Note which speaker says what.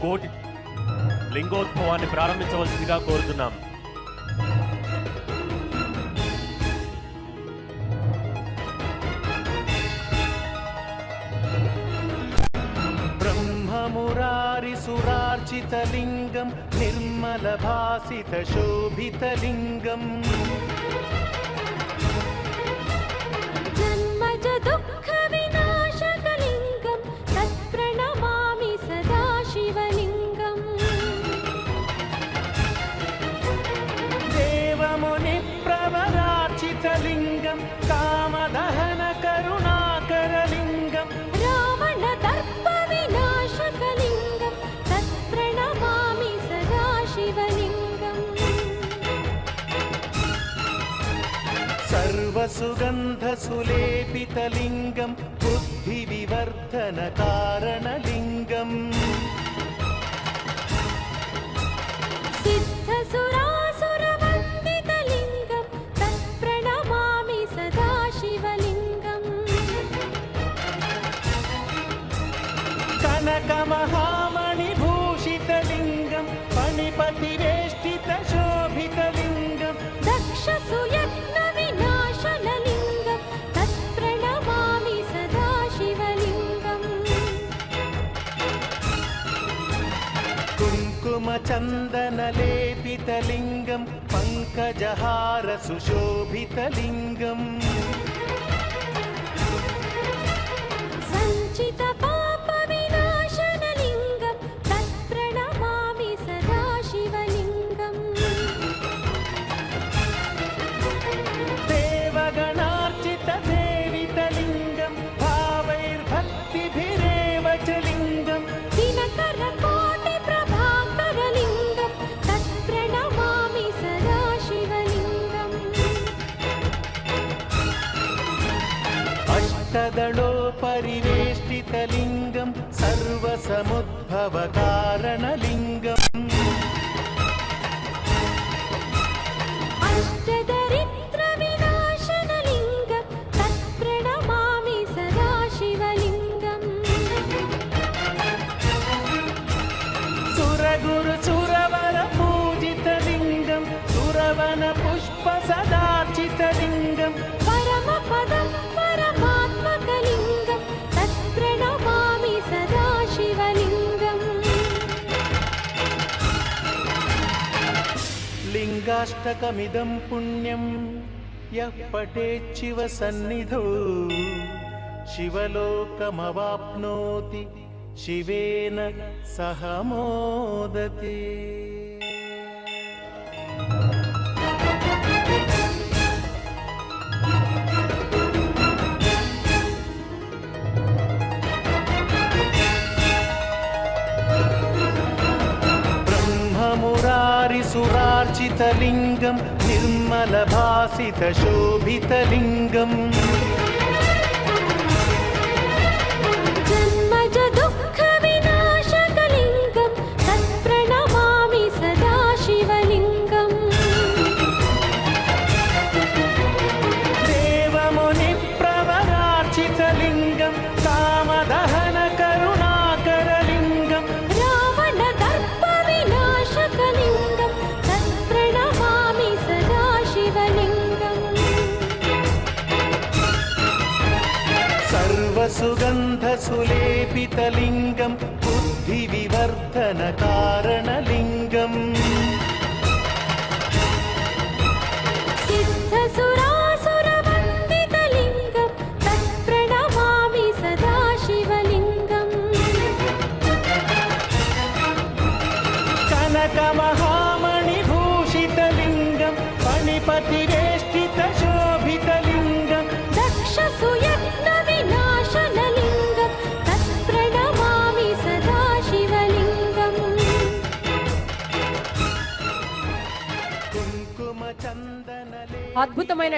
Speaker 1: కోటి లింగోద్భవాన్ని ప్రారంభించవలసిందిగా కోరుతున్నాం.
Speaker 2: ब्रह्ममुरारिसुरार्चितलिङ्गं निर्मलभासितशोभितलिङ्गम्
Speaker 3: जन्मज दुःखविनाशकलिङ्गं तत्प्रणमामि सदा शिवलिङ्गम्
Speaker 2: देवमुनिप्रवरार्चितलिङ्गं कामदहनकरुणाकरलिङ्गं
Speaker 3: रावणदर्पविनाशकलिङ्गं तत्प्रणमामि सदा शिवलिङ्गम्
Speaker 2: सर्वसुगन्धसुलेपितलिङ्गं बुद्धिविवर्धनकारणलिङ्गम्
Speaker 3: सिद्धसुरासुरवन्दितलिङ्गं तत्प्रणमामि सदा शिवलिङ्गम्
Speaker 2: कनकमहामणिभूषितलिङ्गं फणिपतिवेष्टितशोभितलिङ्गं
Speaker 3: दक्षसुयत्नविनाशनलिङ्गं तत्प्रणमामि सदा शिवलिङ्गम्
Speaker 2: कुङ्कुमचन्दनलेपितलिङ्गं पङ्कजहारसुशोभितलिङ्गम्
Speaker 3: सञ्चितपापविनाशनलिङ्गं तत्प्रणमामि सदा शिवलिङ्गम्
Speaker 2: देवगणार्चितसेवितलिङ्गं भावैर्भक्तिभिरेव च लिङ्गं
Speaker 3: दिनकरकोटिप्रभाकरलिङ्गं तत्प्रणमामि सदा शिवलिङ्गम्
Speaker 2: अष्टदलोपरिवेष्टितलिङ्गं सर्वसमुद्भवकारणलिङ्गम्
Speaker 3: अष्टदरिद्रविनाशनलिङ्गं तत्प्रणमामि सदा शिवलिङ्गम्
Speaker 2: सुरगुरुसुरवरपूजितलिङ्गं सुरवनपुष्पसदार्चितलिङ्गं
Speaker 3: परमपदं परमात्मकलिङ्गं तत्प्रणमामि सदा शिवलिङ्गम्
Speaker 2: लिङ्गाष्टकमिदं पुण्यं यः पठेच्छिवसन्निधौ शिवलोकमवाप्नोति शिवेन सह मोदते। ब्रह्ममुरारिसुरार्चितलिङ्गं निर्मलभासितशोभितलिङ्गम्
Speaker 3: जन्मज दुःखविनाशकलिङ्गं तत्प्रणमामि सदा शिवलिङ्गम्
Speaker 2: देवमुनिप्रवरार्चितलिङ्गं कामदहनकरुणाकरलिङ्गं
Speaker 3: रावणदर्पविनाशकलिङ्गं तत्प्रणमामि सदा शिवलिङ्गम्
Speaker 2: सर्वसुगन्धसुलेपितलिङ्गं बुद्धिविवर्धनकारणलिङ्गम्
Speaker 3: सिद्धसुरासुरवन्दितलिङ्गं तत्प्रणमामि सदा शिवलिङ्गम्
Speaker 2: कनकमहामणिभूषितलिङ्गं फणिपतिवेष्टितशोभितलिङ्गं
Speaker 3: दक्षसुयत्नविनाशनलिङ्गं तत्प्रणमामि सदा शिवलिङ्गम्
Speaker 2: कुङ्कुमचन्दनले
Speaker 4: అద్భుతమైన